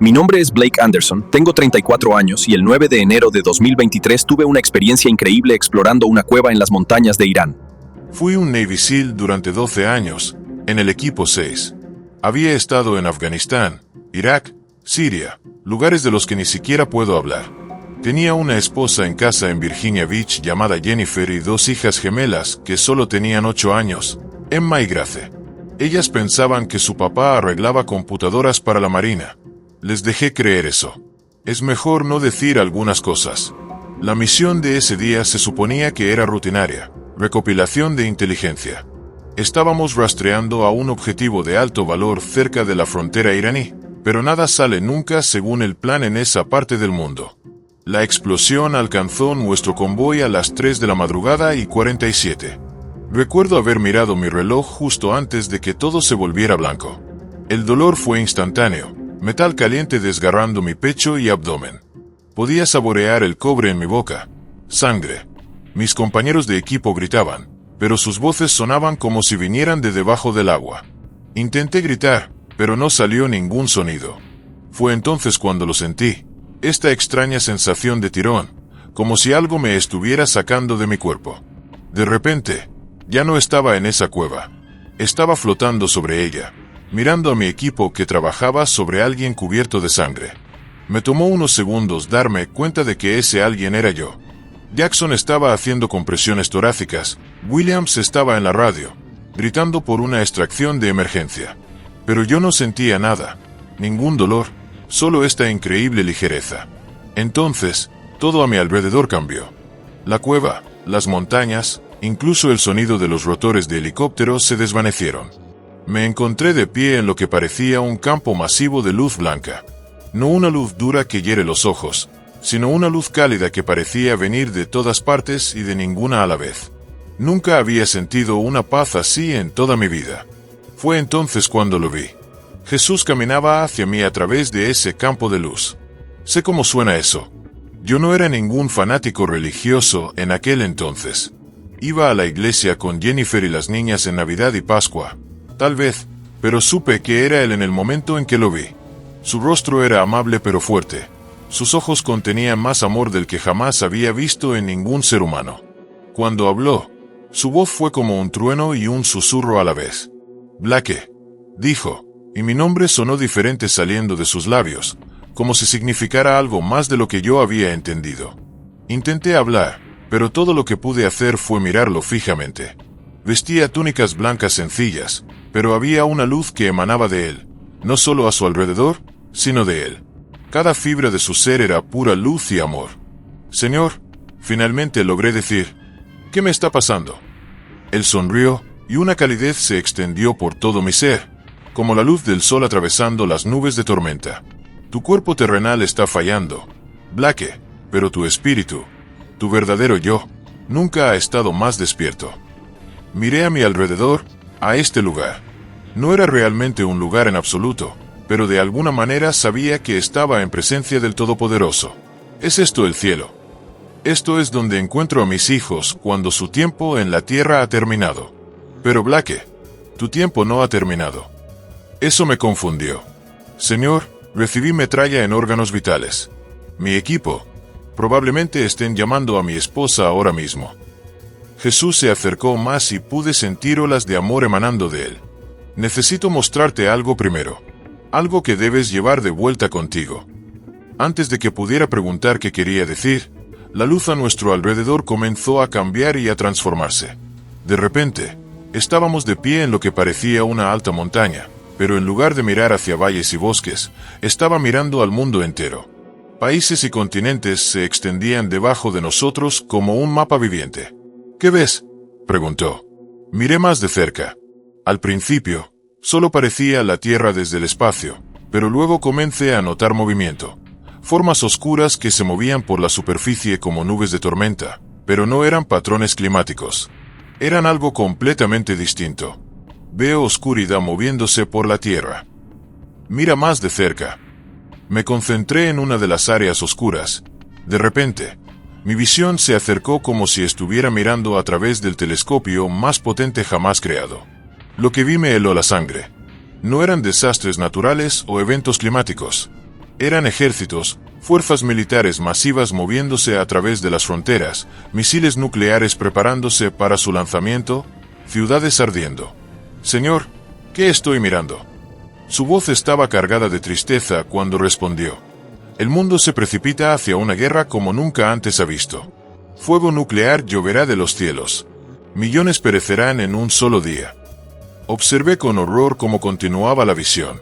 Mi nombre es Blake Anderson, tengo 34 años y el 9 de enero de 2023 tuve una experiencia increíble explorando una cueva en las montañas de Irán. Fui un Navy SEAL durante 12 años, en el equipo 6. Había estado en Afganistán, Irak, Siria, lugares de los que ni siquiera puedo hablar. Tenía una esposa en casa en Virginia Beach llamada Jennifer y 2 hijas gemelas que solo tenían 8 años, Emma y Grace. Ellas pensaban que su papá arreglaba computadoras para la Marina. Les dejé creer eso. Es mejor no decir algunas cosas. La misión de ese día se suponía que era rutinaria, recopilación de inteligencia. Estábamos rastreando a un objetivo de alto valor cerca de la frontera iraní, pero nada sale nunca según el plan en esa parte del mundo. La explosión alcanzó nuestro convoy a las 3 de la madrugada y 47. Recuerdo haber mirado mi reloj justo antes de que todo se volviera blanco. El dolor fue instantáneo, metal caliente desgarrando mi pecho y abdomen. Podía saborear el cobre en mi boca. Sangre. Mis compañeros de equipo gritaban, pero sus voces sonaban como si vinieran de debajo del agua. Intenté gritar, pero no salió ningún sonido. Fue entonces cuando lo sentí. Esta extraña sensación de tirón, como si algo me estuviera sacando de mi cuerpo. De repente, ya no estaba en esa cueva. Estaba flotando sobre ella, mirando a mi equipo que trabajaba sobre alguien cubierto de sangre. Me tomó unos segundos darme cuenta de que ese alguien era yo. Jackson estaba haciendo compresiones torácicas, Williams estaba en la radio, gritando por una extracción de emergencia. Pero yo no sentía nada, ningún dolor. Solo esta increíble ligereza. Entonces, todo a mi alrededor cambió. La cueva, las montañas, incluso el sonido de los rotores de helicópteros se desvanecieron. Me encontré de pie en lo que parecía un campo masivo de luz blanca. No una luz dura que hiere los ojos, sino una luz cálida que parecía venir de todas partes y de ninguna a la vez. Nunca había sentido una paz así en toda mi vida. Fue entonces cuando lo vi. Jesús caminaba hacia mí a través de ese campo de luz. Sé cómo suena eso. Yo no era ningún fanático religioso en aquel entonces. Iba a la iglesia con Jennifer y las niñas en Navidad y Pascua. Tal vez, pero supe que era él en el momento en que lo vi. Su rostro era amable pero fuerte. Sus ojos contenían más amor del que jamás había visto en ningún ser humano. Cuando habló, su voz fue como un trueno y un susurro a la vez. Blake, dijo. Y mi nombre sonó diferente saliendo de sus labios, como si significara algo más de lo que yo había entendido. Intenté hablar, pero todo lo que pude hacer fue mirarlo fijamente. Vestía túnicas blancas sencillas, pero había una luz que emanaba de él, no solo a su alrededor, sino de él. Cada fibra de su ser era pura luz y amor. Señor, finalmente logré decir, ¿qué me está pasando? Él sonrió, y una calidez se extendió por todo mi ser, como la luz del sol atravesando las nubes de tormenta. Tu cuerpo terrenal está fallando, Blake, pero tu espíritu, tu verdadero yo, nunca ha estado más despierto. Miré a mi alrededor, a este lugar. No era realmente un lugar en absoluto, pero de alguna manera sabía que estaba en presencia del Todopoderoso. ¿Es esto el cielo? Esto es donde encuentro a mis hijos cuando su tiempo en la tierra ha terminado. Pero Blake, tu tiempo no ha terminado. Eso me confundió. Señor, recibí metralla en órganos vitales. Mi equipo. Probablemente estén llamando a mi esposa ahora mismo. Jesús se acercó más y pude sentir olas de amor emanando de él. Necesito mostrarte algo primero. Algo que debes llevar de vuelta contigo. Antes de que pudiera preguntar qué quería decir, la luz a nuestro alrededor comenzó a cambiar y a transformarse. De repente, estábamos de pie en lo que parecía una alta montaña. Pero en lugar de mirar hacia valles y bosques, estaba mirando al mundo entero. Países y continentes se extendían debajo de nosotros como un mapa viviente. ¿Qué ves?, preguntó. Miré más de cerca. Al principio, solo parecía la Tierra desde el espacio, pero luego comencé a notar movimiento. Formas oscuras que se movían por la superficie como nubes de tormenta, pero no eran patrones climáticos. Eran algo completamente distinto. Veo oscuridad moviéndose por la tierra. Mira más de cerca. Me concentré en una de las áreas oscuras. De repente, mi visión se acercó como si estuviera mirando a través del telescopio más potente jamás creado. Lo que vi me heló la sangre. No eran desastres naturales o eventos climáticos. Eran ejércitos, fuerzas militares masivas moviéndose a través de las fronteras, misiles nucleares preparándose para su lanzamiento, ciudades ardiendo. Señor, ¿qué estoy mirando? Su voz estaba cargada de tristeza cuando respondió. El mundo se precipita hacia una guerra como nunca antes ha visto. Fuego nuclear lloverá de los cielos. Millones perecerán en un solo día. Observé con horror cómo continuaba la visión.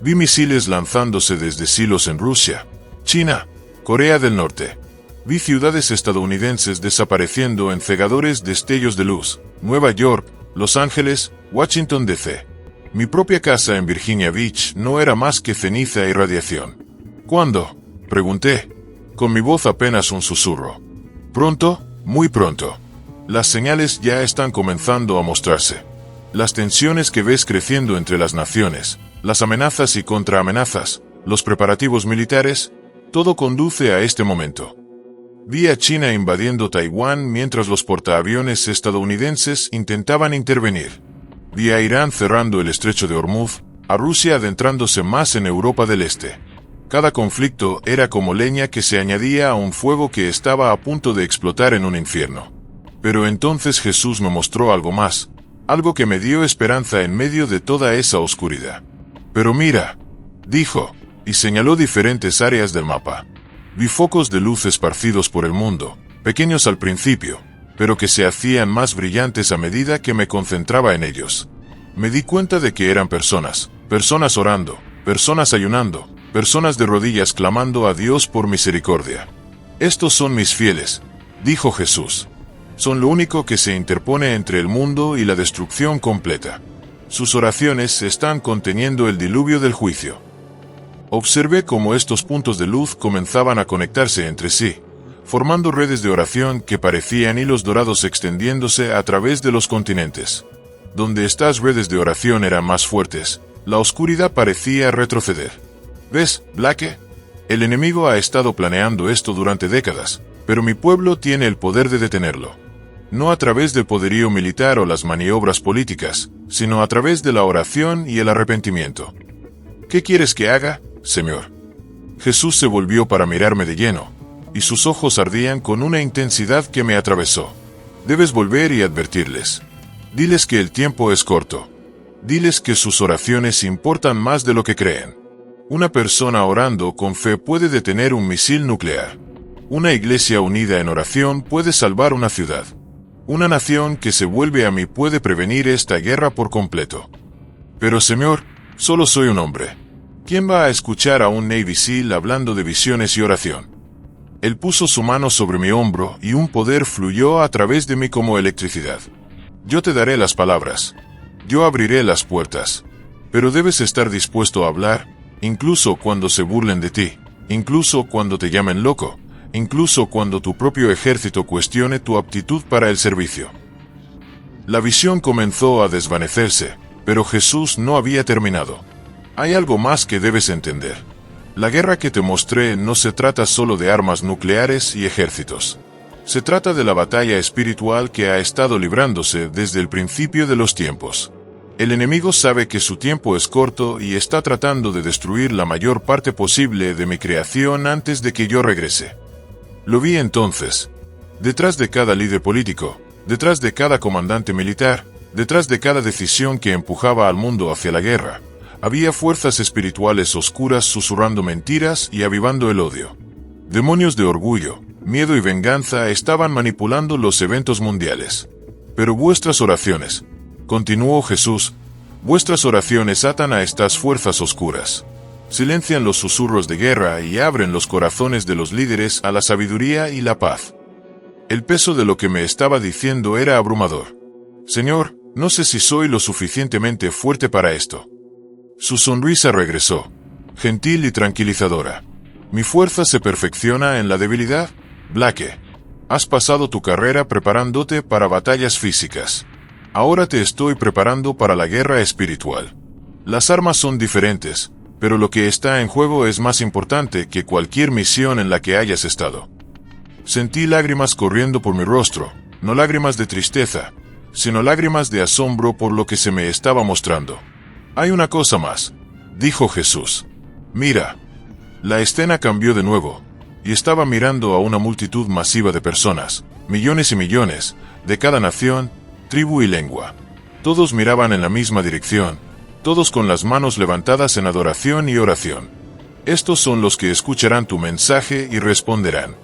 Vi misiles lanzándose desde silos en Rusia, China, Corea del Norte. Vi ciudades estadounidenses desapareciendo en cegadores destellos de luz. Nueva York, Los Ángeles, Washington D.C. Mi propia casa en Virginia Beach no era más que ceniza y radiación. ¿Cuándo?, pregunté, con mi voz apenas un susurro. Pronto, muy pronto. Las señales ya están comenzando a mostrarse. Las tensiones que ves creciendo entre las naciones, las amenazas y contraamenazas, los preparativos militares, todo conduce a este momento. Vi a China invadiendo Taiwán mientras los portaaviones estadounidenses intentaban intervenir. Vi a Irán cerrando el estrecho de Hormuz, a Rusia adentrándose más en Europa del Este. Cada conflicto era como leña que se añadía a un fuego que estaba a punto de explotar en un infierno. Pero entonces Jesús me mostró algo más, algo que me dio esperanza en medio de toda esa oscuridad. Pero mira, dijo, y señaló diferentes áreas del mapa. Vi focos de luz esparcidos por el mundo, pequeños al principio, pero que se hacían más brillantes a medida que me concentraba en ellos. Me di cuenta de que eran personas orando, personas ayunando, personas de rodillas clamando a Dios por misericordia. Estos son mis fieles, dijo Jesús. Son lo único que se interpone entre el mundo y la destrucción completa. Sus oraciones están conteniendo el diluvio del juicio. Observé cómo estos puntos de luz comenzaban a conectarse entre sí, formando redes de oración que parecían hilos dorados extendiéndose a través de los continentes. Donde estas redes de oración eran más fuertes, la oscuridad parecía retroceder. ¿Ves, Blake? El enemigo ha estado planeando esto durante décadas, pero mi pueblo tiene el poder de detenerlo. No a través del poderío militar o las maniobras políticas, sino a través de la oración y el arrepentimiento. ¿Qué quieres que haga, Señor? Jesús se volvió para mirarme de lleno, y sus ojos ardían con una intensidad que me atravesó. Debes volver y advertirles. Diles que el tiempo es corto. Diles que sus oraciones importan más de lo que creen. Una persona orando con fe puede detener un misil nuclear. Una iglesia unida en oración puede salvar una ciudad. Una nación que se vuelve a mí puede prevenir esta guerra por completo. Pero Señor, solo soy un hombre. ¿Quién va a escuchar a un Navy SEAL hablando de visiones y oración? Él puso su mano sobre mi hombro y un poder fluyó a través de mí como electricidad. Yo te daré las palabras. Yo abriré las puertas. Pero debes estar dispuesto a hablar, incluso cuando se burlen de ti, incluso cuando te llamen loco, incluso cuando tu propio ejército cuestione tu aptitud para el servicio. La visión comenzó a desvanecerse, pero Jesús no había terminado. Hay algo más que debes entender. La guerra que te mostré no se trata solo de armas nucleares y ejércitos. Se trata de la batalla espiritual que ha estado librándose desde el principio de los tiempos. El enemigo sabe que su tiempo es corto y está tratando de destruir la mayor parte posible de mi creación antes de que yo regrese. Lo vi entonces. Detrás de cada líder político, detrás de cada comandante militar, detrás de cada decisión que empujaba al mundo hacia la guerra, había fuerzas espirituales oscuras susurrando mentiras y avivando el odio. Demonios de orgullo, miedo y venganza estaban manipulando los eventos mundiales. Pero vuestras oraciones, continuó Jesús, vuestras oraciones atan a estas fuerzas oscuras. Silencian los susurros de guerra y abren los corazones de los líderes a la sabiduría y la paz. El peso de lo que me estaba diciendo era abrumador. Señor, no sé si soy lo suficientemente fuerte para esto. Su sonrisa regresó, gentil y tranquilizadora. Mi fuerza se perfecciona en la debilidad, Blake. Has pasado tu carrera preparándote para batallas físicas. Ahora te estoy preparando para la guerra espiritual. Las armas son diferentes, pero lo que está en juego es más importante que cualquier misión en la que hayas estado. Sentí lágrimas corriendo por mi rostro, no lágrimas de tristeza, sino lágrimas de asombro por lo que se me estaba mostrando. Hay una cosa más, dijo Jesús. Mira, La escena cambió de nuevo, y estaba mirando a una multitud masiva de personas, millones y millones, de cada nación, tribu y lengua. Todos miraban en la misma dirección, todos con las manos levantadas en adoración y oración. Estos son los que escucharán tu mensaje y responderán.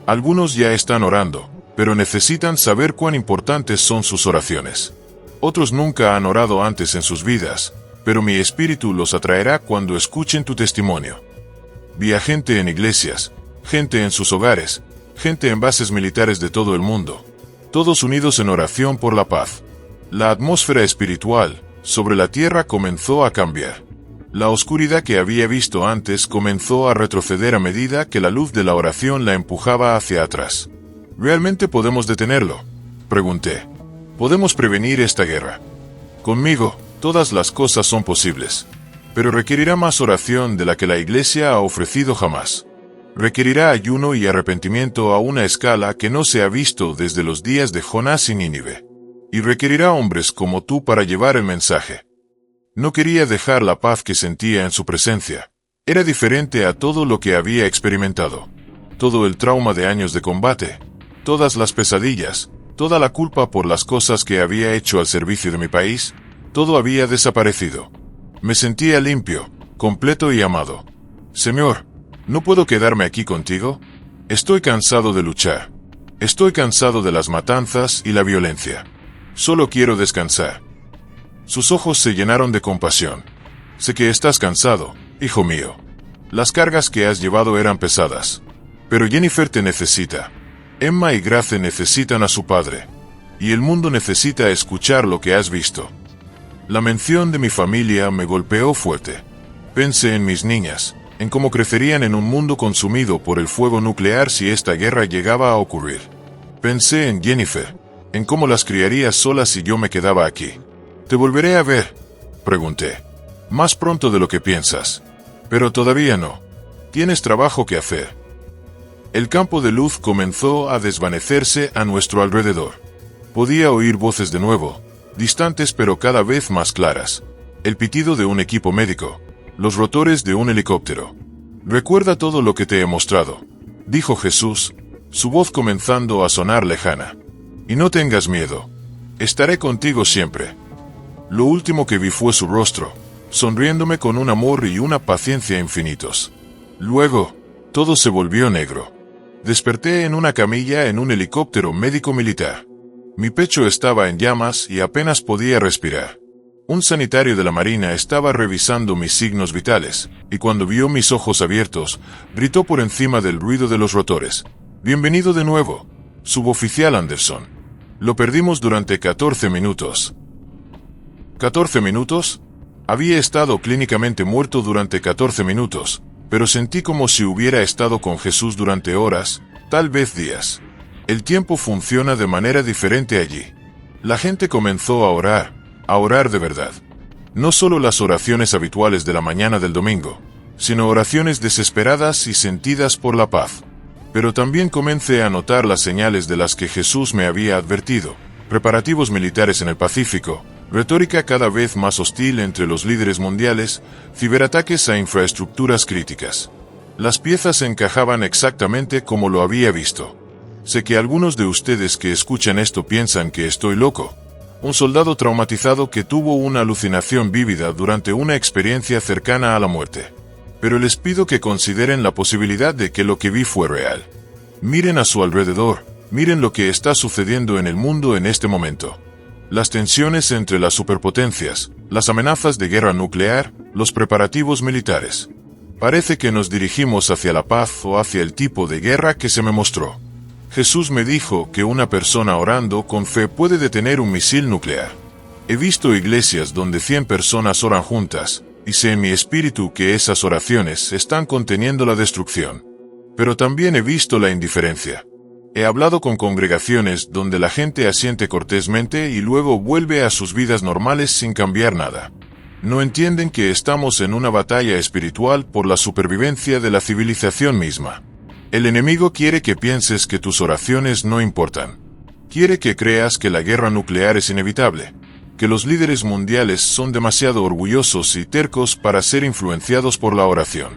Algunos ya están orando, pero necesitan saber cuán importantes son sus oraciones. Otros nunca han orado antes en sus vidas, pero mi espíritu los atraerá cuando escuchen tu testimonio. Vi a gente en iglesias, gente en sus hogares, gente en bases militares de todo el mundo, todos unidos en oración por la paz. La atmósfera espiritual sobre la tierra comenzó a cambiar. La oscuridad que había visto antes comenzó a retroceder a medida que la luz de la oración la empujaba hacia atrás. ¿Realmente podemos detenerlo?, pregunté. ¿Podemos prevenir esta guerra? Conmigo, todas las cosas son posibles. Pero requerirá más oración de la que la Iglesia ha ofrecido jamás. Requerirá ayuno y arrepentimiento a una escala que no se ha visto desde los días de Jonás y Nínive. Y requerirá hombres como tú para llevar el mensaje. No quería dejar la paz que sentía en su presencia. Era diferente a todo lo que había experimentado. Todo el trauma de años de combate, todas las pesadillas, toda la culpa por las cosas que había hecho al servicio de mi país, todo había desaparecido. Me sentía limpio, completo y amado. Señor, ¿no puedo quedarme aquí contigo? Estoy cansado de luchar. Estoy cansado de las matanzas y la violencia. Solo quiero descansar. Sus ojos se llenaron de compasión. Sé que estás cansado, hijo mío. Las cargas que has llevado eran pesadas. Pero Jennifer te necesita. Emma y Grace necesitan a su padre. Y el mundo necesita escuchar lo que has visto. La mención de mi familia me golpeó fuerte. Pensé en mis niñas, en cómo crecerían en un mundo consumido por el fuego nuclear si esta guerra llegaba a ocurrir. Pensé en Jennifer, en cómo las criaría solas si yo me quedaba aquí. ¿Te volveré a ver?, pregunté. Más pronto de lo que piensas. Pero todavía no. Tienes trabajo que hacer. El campo de luz comenzó a desvanecerse a nuestro alrededor. Podía oír voces de nuevo, distantes pero cada vez más claras. El pitido de un equipo médico, los rotores de un helicóptero. Recuerda todo lo que te he mostrado, dijo Jesús, su voz comenzando a sonar lejana. Y no tengas miedo. Estaré contigo siempre. Lo último que vi fue su rostro, sonriéndome con un amor y una paciencia infinitos. Luego, todo se volvió negro. Desperté en una camilla en un helicóptero médico militar. Mi pecho estaba en llamas y apenas podía respirar. Un sanitario de la Marina estaba revisando mis signos vitales, y cuando vio mis ojos abiertos, gritó por encima del ruido de los rotores. «Bienvenido de nuevo, suboficial Anderson. Lo perdimos durante 14 minutos». ¿14 minutos? Había estado clínicamente muerto durante 14 minutos, pero sentí como si hubiera estado con Jesús durante horas, tal vez días. El tiempo funciona de manera diferente allí. La gente comenzó a orar de verdad. No solo las oraciones habituales de la mañana del domingo, sino oraciones desesperadas y sentidas por la paz. Pero también comencé a notar las señales de las que Jesús me había advertido: preparativos militares en el Pacífico, retórica cada vez más hostil entre los líderes mundiales, ciberataques a infraestructuras críticas. Las piezas encajaban exactamente como lo había visto. Sé que algunos de ustedes que escuchan esto piensan que estoy loco. Un soldado traumatizado que tuvo una alucinación vívida durante una experiencia cercana a la muerte. Pero les pido que consideren la posibilidad de que lo que vi fue real. Miren a su alrededor, miren lo que está sucediendo en el mundo en este momento. Las tensiones entre las superpotencias, las amenazas de guerra nuclear, los preparativos militares. Parece que nos dirigimos hacia la paz o hacia el tipo de guerra que se me mostró. Jesús me dijo que una persona orando con fe puede detener un misil nuclear. He visto iglesias donde 100 personas oran juntas, y sé en mi espíritu que esas oraciones están conteniendo la destrucción. Pero también he visto la indiferencia. He hablado con congregaciones donde la gente asiente cortésmente y luego vuelve a sus vidas normales sin cambiar nada. No entienden que estamos en una batalla espiritual por la supervivencia de la civilización misma. El enemigo quiere que pienses que tus oraciones no importan. Quiere que creas que la guerra nuclear es inevitable, que los líderes mundiales son demasiado orgullosos y tercos para ser influenciados por la oración.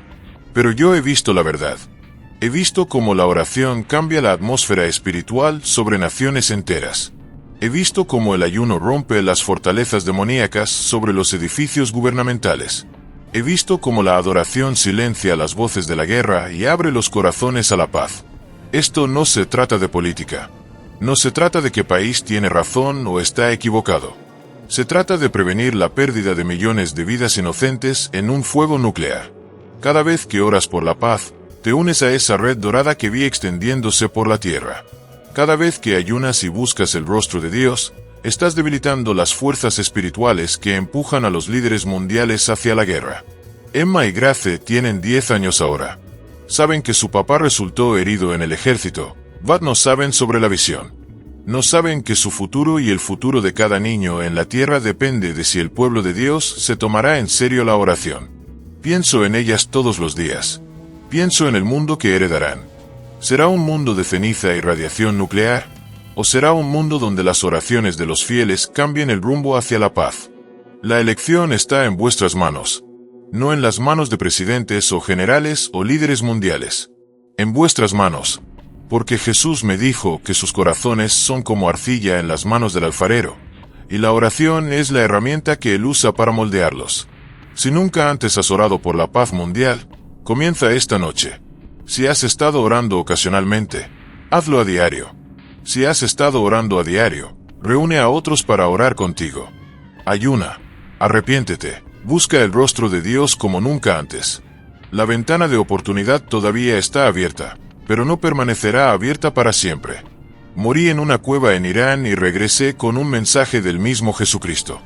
Pero yo he visto la verdad. He visto cómo la oración cambia la atmósfera espiritual sobre naciones enteras. He visto cómo el ayuno rompe las fortalezas demoníacas sobre los edificios gubernamentales. He visto cómo la adoración silencia las voces de la guerra y abre los corazones a la paz. Esto no se trata de política. No se trata de qué país tiene razón o está equivocado. Se trata de prevenir la pérdida de millones de vidas inocentes en un fuego nuclear. Cada vez que oras por la paz, te unes a esa red dorada que vi extendiéndose por la tierra. Cada vez que ayunas y buscas el rostro de Dios, estás debilitando las fuerzas espirituales que empujan a los líderes mundiales hacia la guerra. Emma y Grace tienen 10 años ahora. Saben que su papá resultó herido en el ejército. But no saben sobre la visión. No saben que su futuro y el futuro de cada niño en la tierra depende de si el pueblo de Dios se tomará en serio la oración. Pienso en ellas todos los días. Pienso en el mundo que heredarán. ¿Será un mundo de ceniza y radiación nuclear? ¿O será un mundo donde las oraciones de los fieles cambien el rumbo hacia la paz? La elección está en vuestras manos. No en las manos de presidentes o generales o líderes mundiales. En vuestras manos. Porque Jesús me dijo que sus corazones son como arcilla en las manos del alfarero, y la oración es la herramienta que él usa para moldearlos. Si nunca antes has orado por la paz mundial, comienza esta noche. Si has estado orando ocasionalmente, hazlo a diario. Si has estado orando a diario, reúne a otros para orar contigo. Ayuna, arrepiéntete, busca el rostro de Dios como nunca antes. La ventana de oportunidad todavía está abierta, pero no permanecerá abierta para siempre. Morí en una cueva en Irán y regresé con un mensaje del mismo Jesucristo.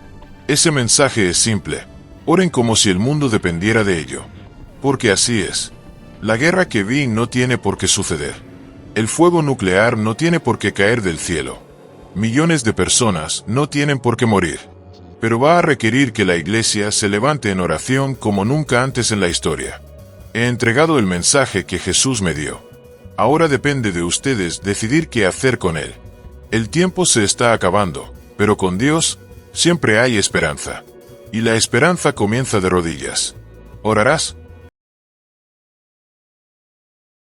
Ese mensaje es simple. Oren como si el mundo dependiera de ello. Porque así es. La guerra que vi no tiene por qué suceder. El fuego nuclear no tiene por qué caer del cielo. Millones de personas no tienen por qué morir. Pero va a requerir que la iglesia se levante en oración como nunca antes en la historia. He entregado el mensaje que Jesús me dio. Ahora depende de ustedes decidir qué hacer con él. El tiempo se está acabando, pero con Dios siempre hay esperanza. Y la esperanza comienza de rodillas. ¿Orarás?